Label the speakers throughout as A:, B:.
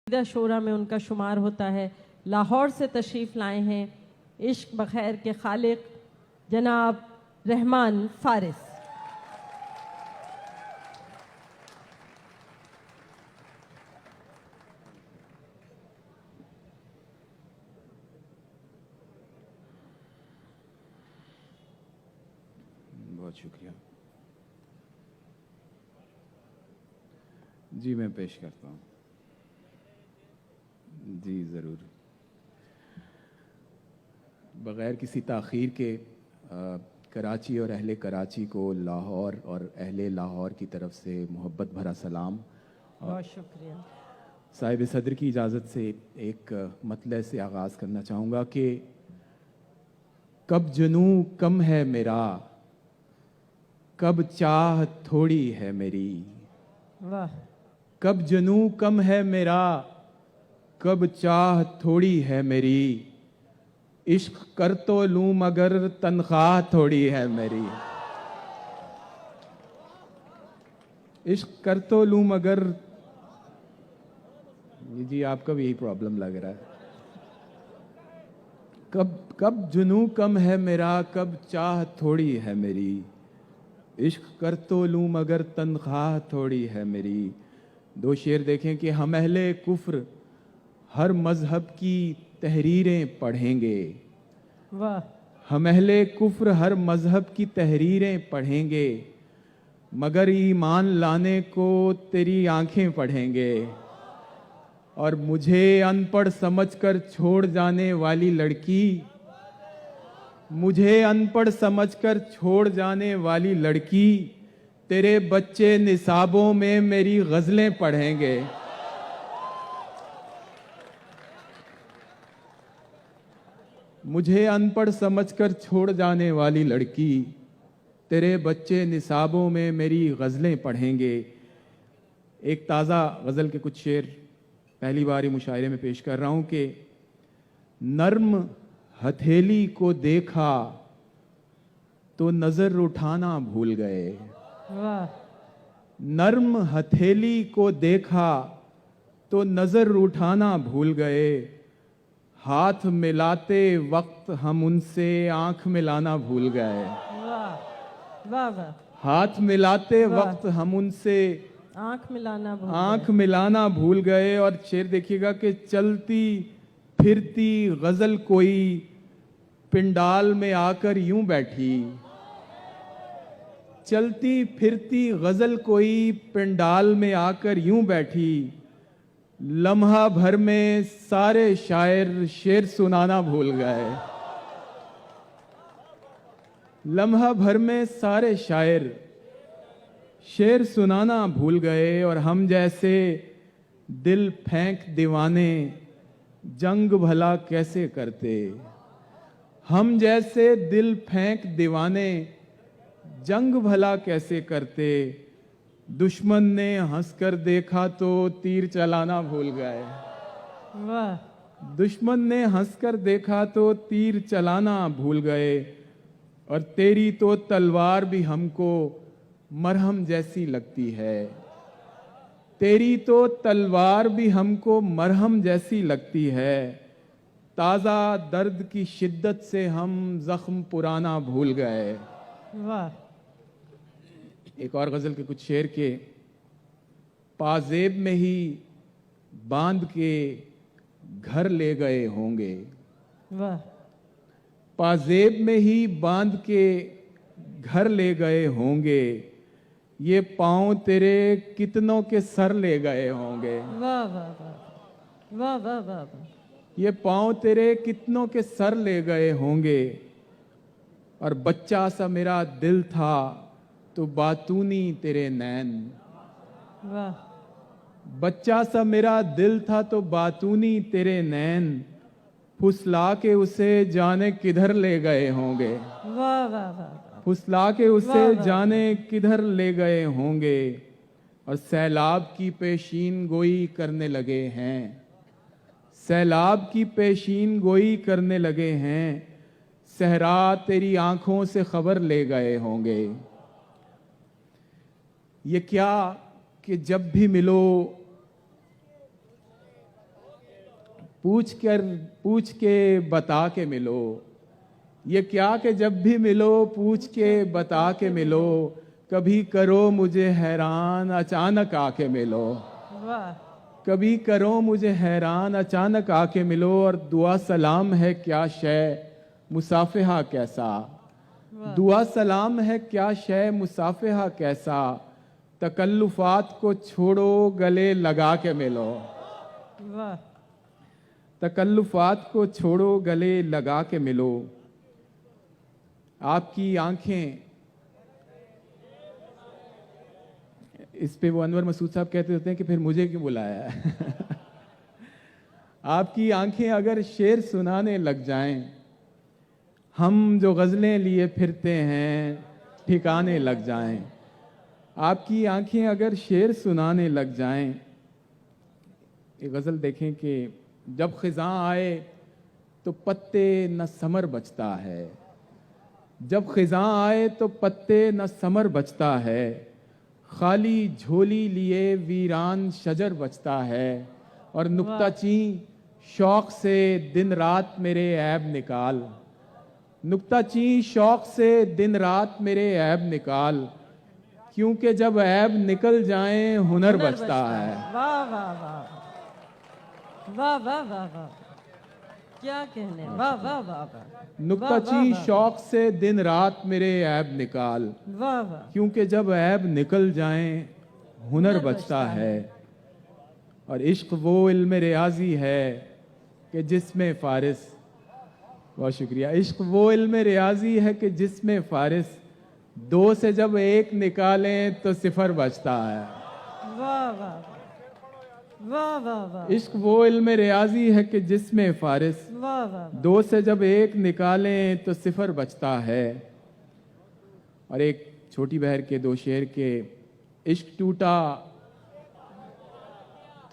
A: शोरा में उनका शुमार होता है। लाहौर से तशरीफ़ लाए हैं इश्क बखैर के खालिक जनाब रहमान फारिस।
B: बहुत शुक्रिया जी, मैं पेश करता हूँ जी ज़रूर। बग़ैर किसी ताख़ीर के कराची और अहले कराची को लाहौर और अहले लाहौर की तरफ से मोहब्बत भरा सलाम।
A: बहुत शुक्रिया।
B: साहिब सदर की इजाज़त से एक मतले से आगाज़ करना चाहूँगा कि कब जुनू कम है मेरा, कब चाह थोड़ी है मेरी।
A: वाह।
B: कब जुनू कम है मेरा, कब चाह थोड़ी है मेरी। इश्क कर तो लूं मगर तनख्वाह थोड़ी है मेरी। इश्क कर तो लूं मगर जी आपका भी यही प्रॉब्लम लग रहा है। कब जुनू कम है मेरा, कब चाह थोड़ी है मेरी। इश्क कर तो लूं मगर तनख्वाह थोड़ी है मेरी। दो शेर देखें कि हम अहले कुफ्र हर मजहब की तहरीरें पढ़ेंगे।
A: वाह।
B: हम अहले कुफ्र हर मजहब की तहरीरें पढ़ेंगे, मगर ईमान लाने को तेरी आंखें पढ़ेंगे। और मुझे अनपढ़ समझकर छोड़ जाने वाली लड़की, मुझे अनपढ़ समझकर छोड़ जाने वाली लड़की, तेरे बच्चे निसाबों में मेरी गजलें पढ़ेंगे। मुझे अनपढ़ समझकर छोड़ जाने वाली लड़की, तेरे बच्चे निसाबों में मेरी गजलें पढ़ेंगे। एक ताज़ा गज़ल के कुछ शेर पहली बार ही मुशायरे में पेश कर रहा हूं कि नर्म हथेली को देखा तो नजर उठाना भूल गए।
A: वाह।
B: नर्म हथेली को देखा तो नजर उठाना भूल गए। हाथ मिलाते वक्त हम उनसे आंख मिलाना भूल गए।
A: वाह वाह वाह।
B: हाथ मिलाते वक्त हम उनसे
A: आंख
B: मिलाना भूल गए। और शेर देखिएगा कि चलती फिरती गजल कोई पिंडाल में आकर यूं बैठी। चलती फिरती गजल कोई पिंडाल में आकर यूं बैठी। लम्हा भर में सारे शायर शेर सुनाना भूल गए। लम्हा भर में सारे शायर शेर सुनाना भूल गए। और हम जैसे दिल फेंक दीवाने जंग भला कैसे करते। हम जैसे दिल फेंक दीवाने जंग भला कैसे करते। दुश्मन ने हंसकर देखा तो तीर चलाना भूल गए।
A: वाह।
B: दुश्मन ने हंसकर देखा तो तीर चलाना भूल गए। और तेरी तो तलवार भी हमको मरहम जैसी लगती है। तेरी तो तलवार भी हमको मरहम जैसी लगती है। ताज़ा दर्द की शिद्दत से हम जख्म पुराना भूल गए।
A: वाह।
B: एक और गजल के कुछ शेर के पाजेब में ही बांध के घर ले गए होंगे।
A: वाह।
B: पाजेब में ही बांध के घर ले गए होंगे। ये पांव तेरे कितनों के सर ले गए होंगे।
A: वाह वाह वाह वाह वाह वाह वाह।
B: ये पांव तेरे कितनों के सर ले गए होंगे। और बच्चा सा मेरा दिल था तो बातूनी तेरे नैन।
A: वाह।
B: बच्चा सा मेरा दिल था तो बातूनी तेरे नैन। फुसला के उसे जाने किधर ले गए होंगे।
A: वाह वाह वाह।
B: फुसला के उसे जाने किधर ले गए होंगे। और सैलाब की पेशीन गोई करने लगे हैं। सैलाब की पेशीन गोई करने लगे हैं। सहरा तेरी आंखों से खबर ले गए होंगे। ये क्या कि जब भी मिलो पूछ के बता के मिलो। ये क्या कि जब भी मिलो पूछ के बता के मिलो, कभी करो मुझे हैरान अचानक आके मिलो।
A: वाह
B: कभी करो मुझे हैरान अचानक आके मिलो। और दुआ सलाम है क्या शय मुसाफिहा कैसा, दुआ सलाम है क्या शय मुसाफिहा कैसा, तकल्लुफात को छोड़ो गले लगा के मिलो।
A: वाह
B: तकल्लुफात को छोड़ो गले लगा के मिलो। आपकी आंखें, इस पे वो अनवर मसूद साहब कहते होते हैं कि फिर मुझे क्यों बुलाया है। आपकी आंखें अगर शेर सुनाने लग जाएं, हम जो गजलें लिए फिरते हैं ठिकाने लग जाएं। आपकी आंखें अगर शेर सुनाने लग जाएं। ये गजल देखें कि जब खिज़ां आए तो पत्ते न समर बचता है, जब खिज़ां आए तो पत्ते न समर बचता है, खाली झोली लिए वीरान शजर बचता है। और नुक्ताची शौक से दिन रात मेरे ऐब निकाल, नुक्ताची शौक से दिन रात मेरे ऐब निकाल, क्योंकि जब ऐब निकल जाए हुनर बचता है।
A: वाह वाह वाह वाह वाह वाह वाह, क्या कहने, वाह वाह वाह वाह,
B: नुक्ताची शौक से दिन रात मेरे ऐब निकाल,
A: वाह वाह,
B: क्योंकि जब ऐब निकल जाए हुनर बचता है। और इश्क वो इल्म रियाजी है कि जिसमें फारिस, बहुत शुक्रिया, इश्क वो इल्म रियाजी है कि जिसमें फारिस, दो से जब एक निकालें तो सिफर बचता है।
A: वाह वाह वाह वाह वाह,
B: इश्क वो इल्म रियाजी है कि जिसमें फारिस,
A: वाह वाह,
B: दो से जब एक निकालें तो सिफर बचता है। और एक छोटी बहर के दो शेर के, इश्क टूटा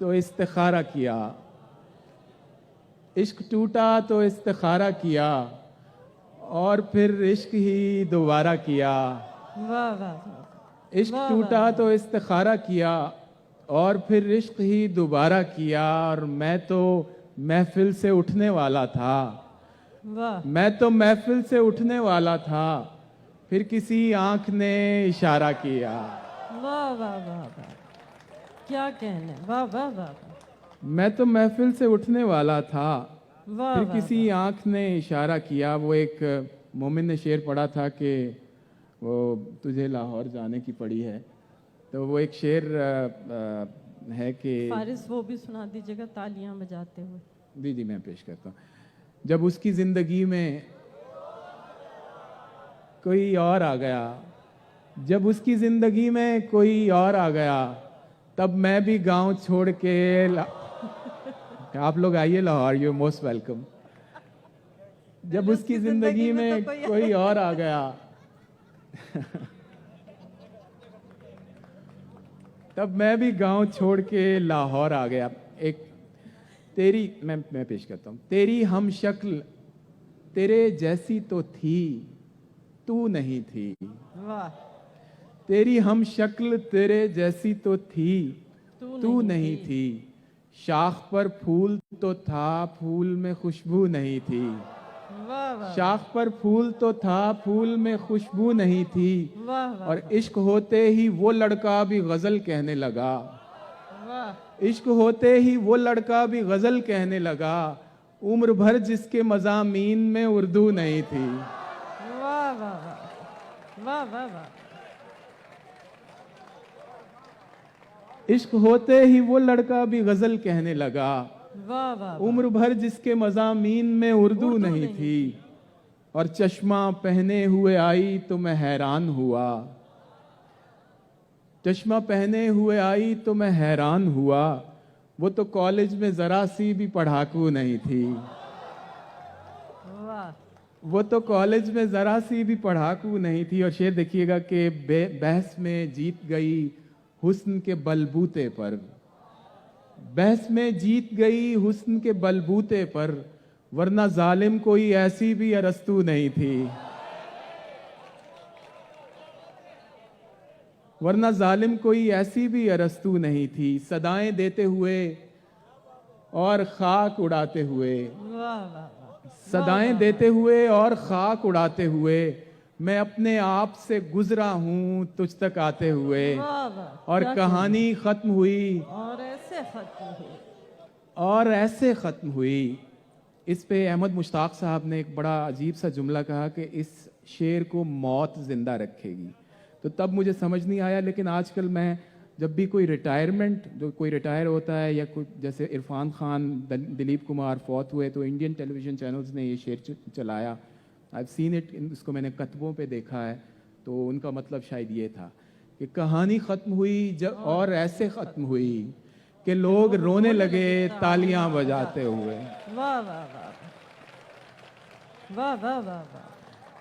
B: तो इस्तिखारा किया, इश्क टूटा तो इस्तिखारा किया, और फिर इश्क ही दोबारा किया।
A: वाह वाह,
B: इश्क टूटा तो इस्तिखारा किया, और फिर इश्क ही दोबारा किया। और मैं तो महफिल से उठने वाला था,
A: वाह,
B: मैं तो महफिल से उठने वाला था, फिर किसी आंख ने इशारा किया।
A: वाह वाह वाह वाह, क्या कहने, वाह वाह वाह,
B: मैं तो महफिल से उठने वाला था,
A: वाह
B: फिर
A: वाह,
B: किसी आंख ने इशारा किया। वो एक मोमिन ने शेर पढ़ा था कि वो तुझे लाहौर जाने की पड़ी है, तो वो एक शेर है कि,
A: फारिस वो भी सुना दीजिएगा तालियां बजाते हुए।
B: जी मैं पेश करता हूँ। जब उसकी जिंदगी में कोई और आ गया, जब उसकी जिंदगी में कोई और आ गया, तब मैं भी गांव छोड़ के आप लोग आइए लाहौर, यू मोस्ट वेलकम। जब उसकी जिंदगी में कोई और आ गया, तब मैं भी गांव छोड़ के लाहौर आ गया। एक तेरी मैं पेश करता हूँ। तेरी हम शक्ल तेरे जैसी तो थी, तू नहीं थी।
A: वाह,
B: तेरी हम शक्ल तेरे जैसी तो थी, तू नहीं थी। शाख पर फूल तो था, फूल में खुशबू नहीं थी।
A: वाह वाह,
B: शाख पर फूल तो था, फूल में खुशबू नहीं थी।
A: वाह वाह,
B: और इश्क होते ही वो लड़का भी गजल कहने लगा,
A: वाह,
B: इश्क होते ही वो लड़का भी गजल कहने लगा, उम्र भर जिसके मज़ामीन में उर्दू नहीं थी।
A: वाह वाह वाह, वाह वाह वाह,
B: इश्क होते ही वो लड़का भी गजल कहने लगा,
A: वाह वाह,
B: उम्र भर जिसके मज़ामीन में उर्दू नहीं थी। और चश्मा पहने हुए आई तो मैं हैरान हुआ, चश्मा पहने हुए आई तो मैं हैरान हुआ, वो तो कॉलेज में जरा सी भी पढ़ाकू नहीं थी।
A: वाह,
B: वो तो कॉलेज में जरा सी भी पढ़ाकू नहीं थी। और शेर देखिएगा कि बहस में जीत गई हुस्न के बलबूते पर, बहस में जीत गई हुस्न के बलबूते पर, वरना जालिम कोई ऐसी भी अरस्तू नहीं थी। वरना जालिम कोई ऐसी भी अरस्तू नहीं थी। सदाएं देते हुए और खाक उड़ाते हुए,
A: वाह वाह वाह,
B: सदाएं देते हुए और खाक उड़ाते हुए, मैं अपने आप से गुजरा हूं तुझ तक आते हुए।
A: वाह वाह,
B: और
A: क्या
B: कहानी खत्म हुई
A: और ऐसे खत्म हुई।
B: और ऐसे खत्म हुई। इस पे अहमद मुश्ताक साहब ने एक बड़ा अजीब सा जुमला कहा कि इस शेर को मौत जिंदा रखेगी। तो तब मुझे समझ नहीं आया, लेकिन आजकल मैं जब भी कोई रिटायरमेंट, जो कोई रिटायर होता है या कोई, जैसे इरफान खान, दिलीप कुमार फौत हुए तो इंडियन टेलीविजन चैनल्स ने ये शेर चलाया। आई सीन इट, इसको मैंने कतबों पे देखा है। तो उनका मतलब शायद ये था कि कहानी खत्म हुई जब और ऐसे खत्म हुई कि लोग रोने लगे तालियां बजाते हुए।
A: वाह वाह वाह वाह वाह वाह वाह,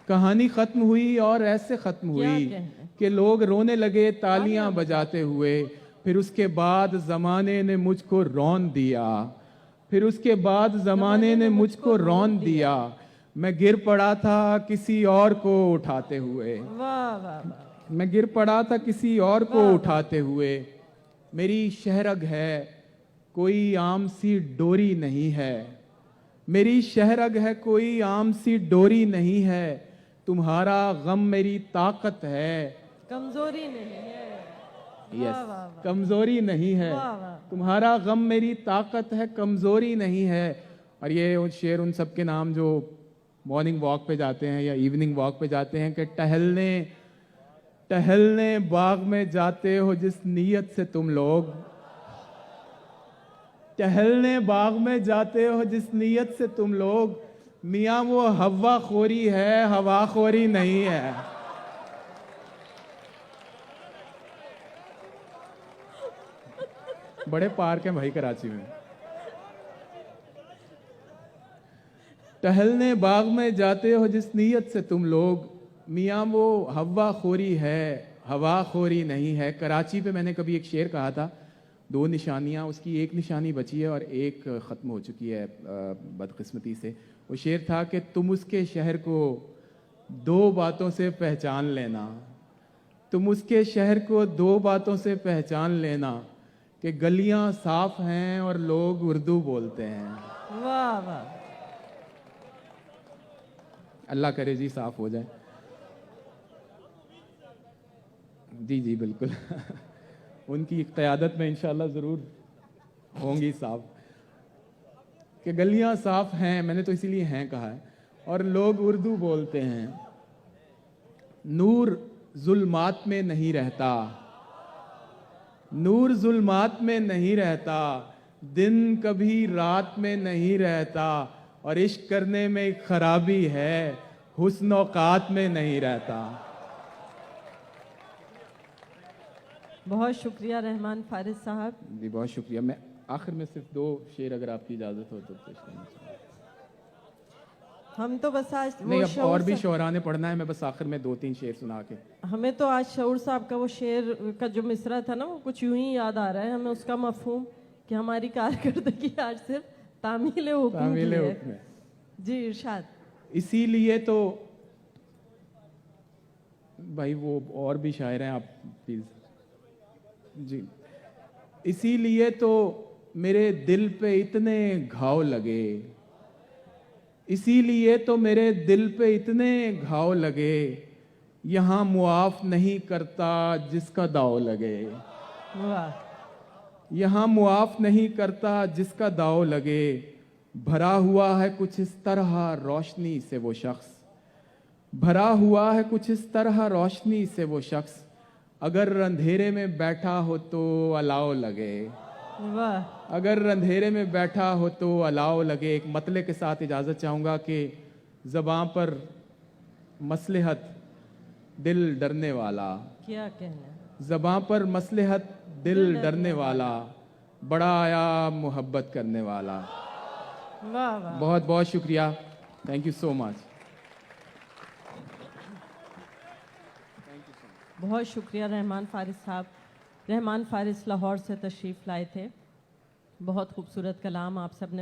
B: कहानी खत्म हुई और ऐसे खत्म
A: क्या
B: हुई
A: कहने।
B: कि लोग रोने लगे तालियां बजाते हुए। फिर उसके बाद जमाने ने मुझको रौन दिया, फिर उसके बाद जमाने ने मुझको रौन दिया। मैं गिर पड़ा था किसी और को उठाते हुए,
A: वाह वाह वाह,
B: मैं गिर पड़ा था किसी और को उठाते हुए। मेरी शहरग है कोई आम सी डोरी नहीं है, मेरी शहरग है कोई आम सी डोरी नहीं है। तुम्हारा गम मेरी ताकत है,
A: कमजोरी नहीं है।
B: यस,
A: वाह वाह वाह,
B: कमजोरी नहीं है।
A: वाह वाह,
B: तुम्हारा गम मेरी ताकत है, कमजोरी नहीं है। और ये उन शेर उन सब के नाम जो मॉर्निंग वॉक पे जाते हैं या इवनिंग वॉक पे जाते हैं कि टहलने टहलने बाग में जाते हो जिस नीयत से तुम लोग, टहलने बाग में जाते हो जिस नीयत से तुम लोग, मियाँ वो हवा खोरी है हवा खोरी नहीं है। बड़े पार्क हैं भाई कराची में। टहलने बाग में जाते हो जिस नीयत से तुम लोग, मियाँ वो हवा खोरी है हवा खोरी नहीं है। कराची पे मैंने कभी एक शेर कहा था, 2 निशानियाँ, उसकी एक निशानी बची है और एक ख़त्म हो चुकी है बदकिस्मती से। वो शेर था कि तुम उसके शहर को 2 बातों से पहचान लेना, तुम उसके शहर को 2 बातों से पहचान लेना, कि गलियां साफ हैं और लोग उर्दू बोलते हैं।
A: वाह वाह,
B: अल्लाह करे जी साफ हो जाए। जी जी बिल्कुल उनकी क़यादत में इंशाल्लाह ज़रूर होंगी साफ। कि गलियां साफ हैं, मैंने तो इसीलिए हैं कहा है, और लोग उर्दू बोलते हैं। नूर जुल्मात में नहीं रहता, नूर जुल्मात में नहीं रहता, दिन कभी रात में नहीं रहता, और इश्क करने में एक खराबी है, हुस्न औकात में नहीं रहता।
A: बहुत शुक्रिया रहमान फारिस साहब।
B: जी बहुत शुक्रिया। मैं आखिर में सिर्फ 2 शेर अगर आपकी इजाज़त हो तो पेश करना चाहूँगा।
A: हम तो बस आज
B: नहीं,
A: वो
B: अब
A: शऊर
B: और भी
A: सा-
B: शोरा ने पढ़ना है, मैं बस आखिर में 2-3 शेर सुना के।
A: हमें तो आज शऊर साहब का वो शेर का जो मिसरा था ना, वो कुछ यूं ही याद आ रहा है हमें, उसका मफहूम कि हमारी कारकर्दगी आज सिर्फ तामील हुक्म की
B: तामील
A: है।
B: हुक्म है।
A: जी इरशाद।
B: इसीलिए तो भाई वो और भी शायर हैं, आप प्लीज। जी, इसीलिए तो मेरे दिल पे इतने घाव लगे, इसीलिए तो मेरे दिल पे इतने घाव लगे, यहाँ मुआफ नहीं करता जिसका दाव लगे,
A: वाह,
B: यहाँ मुआफ नहीं करता जिसका दाव लगे। भरा हुआ है कुछ इस तरह रोशनी से वो शख्स, भरा हुआ है कुछ इस तरह रोशनी से वो शख्स, अगर अंधेरे में बैठा हो तो अलाव लगे,
A: वाह,
B: अगर अंधेरे में बैठा हो तो अलाव लगे। एक मतले के साथ इजाज़त चाहूँगा कि ज़बां पर मसलहत दिल डरने वाला,
A: क्या कहना।
B: ज़बां पर मसलहत दिल डरने वाला, बड़ा आया मोहब्बत करने वाला।
A: वाह वाह,
B: बहुत बहुत शुक्रिया, थैंक यू सो मच।
A: बहुत शुक्रिया रहमान फारिस साहब। रहमान फारिस लाहौर से तशरीफ़ लाए थे। बहुत खूबसूरत कलाम आप सब ने